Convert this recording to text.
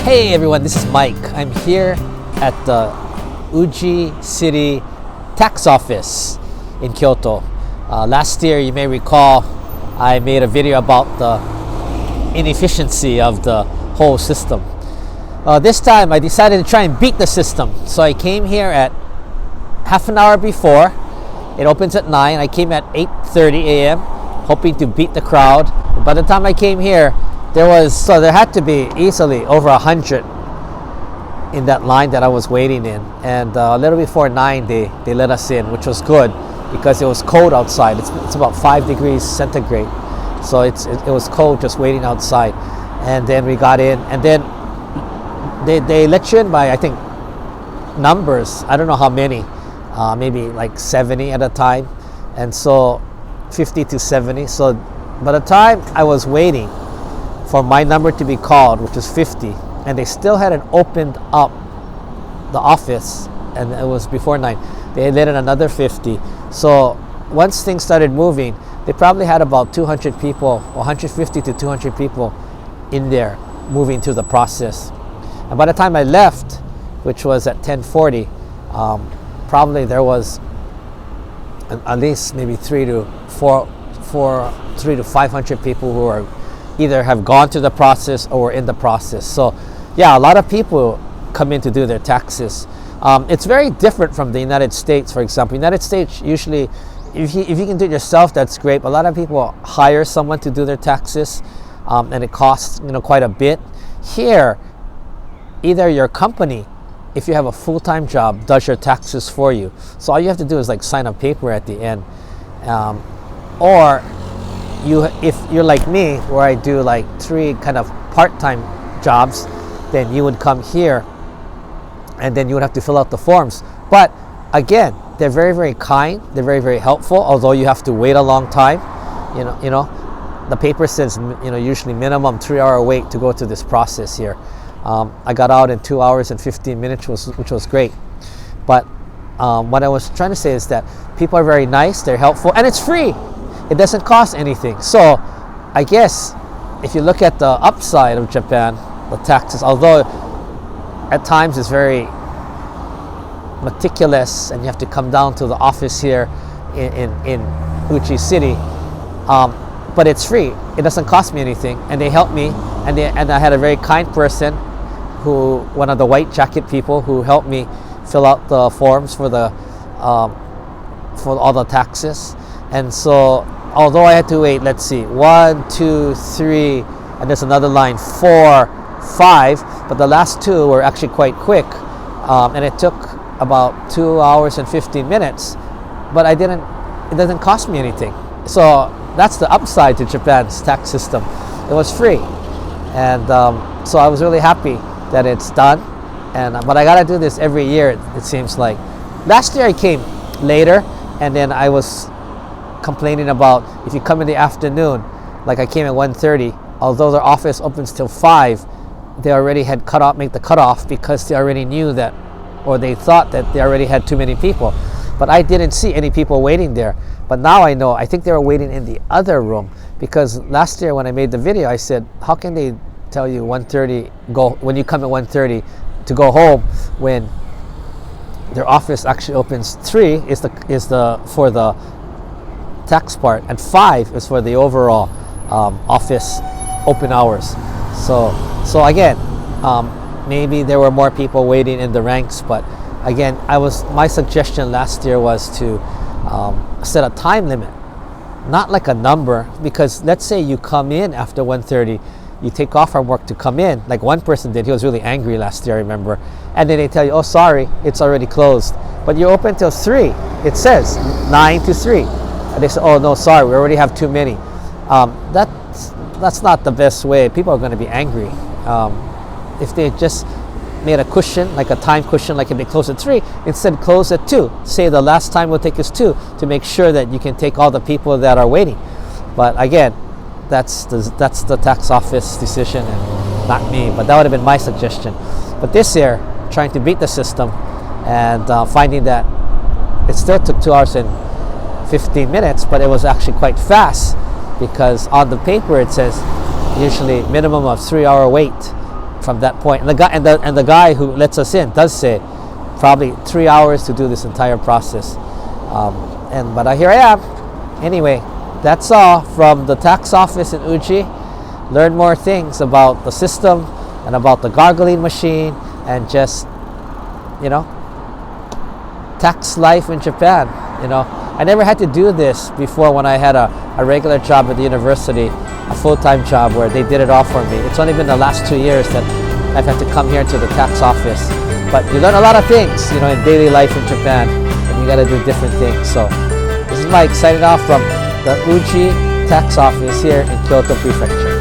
Hey everyone, this is Mike. I'm here at the Uji City Tax Office in Kyoto. Last year, you may recall, I made a video about the inefficiency of the whole system. This time, I decided to try and beat the system. So I came here at half an hour before. It opens at 9. I came at 8:30 a.m. hoping to beat the crowd. But by the time I came here, there had to be easily over 100 in that line that I was waiting in, and a little before 9 they let us in, which was good because it was cold outside. It's about 5 degrees centigrade, so it was cold just waiting outside. And then we got in, and then they let you in by, I think, numbers. I don't know how many, maybe like 70 at a time, and so 50 to 70. So by the time I was waiting for my number to be called, which was 50, and they still hadn't opened up the office, and it was before 9, they let in another 50. So once things started moving, they probably had about 200 people, 150 to 200 people in there moving through the process. And by the time I left, which was at 10:40, probably there was at least maybe 300 to 500 people who are either have gone through the process or were in the process. So yeah, a lot of people come in to do their taxes. It's very different from the United States, for example. United States, usually, if you can do it yourself, that's great. But a lot of people hire someone to do their taxes, and it costs quite a bit. Here, either your company, if you have a full-time job, does your taxes for you. So all you have to do is like sign a paper at the end, or if you're like me, where I do like 3 kind of part-time jobs, then you would come here and then you would have to fill out the forms. But again, they're very, very kind. They're very, very helpful, although you have to wait a long time. The paper says usually minimum 3-hour wait to go through this process here. I got out in 2 hours and 15 minutes, which was great. But what I was trying to say is that people are very nice, they're helpful, and it's free. It doesn't cost anything. So I guess if you look at the upside of Japan, the taxes, although at times it's very meticulous and you have to come down to the office here in Uji City, but it's free. It doesn't cost me anything, and they helped me, and I had a very kind person, one of the white jacket people, who helped me fill out the forms for all the taxes. And so although I had to wait, let's see, 1, 2, 3, and there's another line, 4, 5, but the last 2 were actually quite quick, and it took about 2 hours and 15 minutes, but it doesn't cost me anything. So that's the upside to Japan's tax system. It was free, and so I was really happy that it's done. But I gotta do this every year, it seems like. Last year I came later, and then I was complaining about if you come in the afternoon, like I came at 1:30, although their office opens till 5, they already had made the cutoff because they already knew that, or they thought that they already had too many people. But I didn't see any people waiting there. But now I know, I think they were waiting in the other room, because last year when I made the video, I said, how can they tell you 1:30 when you come at 1:30 to go home, when their office actually opens 3 for the tax part, and 5 is for the overall office open hours. So again, maybe there were more people waiting in the ranks, but again, my suggestion last year was to set a time limit, not like a number, because let's say you come in after 1:30, you take off from work to come in, like one person did. He was really angry last year, I remember, and then they tell you, oh sorry, it's already closed, but you're open till 3. It says 9 to 3. And they say, oh no, sorry, we already have too many. That's not the best way. People are going to be angry. If they just made a cushion, like a time cushion, like if they close at 3, instead close at 2. Say the last time will take us 2, to make sure that you can take all the people that are waiting. But again, that's the tax office decision, and not me. But that would have been my suggestion. But this year, trying to beat the system, and finding that it still took 2 hours and 15 minutes, but it was actually quite fast, because on the paper it says usually minimum of 3-hour wait, from that point. And the guy who lets us in does say probably 3 hours to do this entire process. But here I am. Anyway, that's all from the tax office in Uji. Learn more things about the system and about the gargling machine and just, tax life in Japan. I never had to do this before when I had a regular job at the university, a full-time job where they did it all for me. It's only been the last 2 years that I've had to come here to the tax office. But you learn a lot of things, in daily life in Japan, and you got to do different things. So this is Mike signing off from the Uji Tax Office here in Kyoto Prefecture.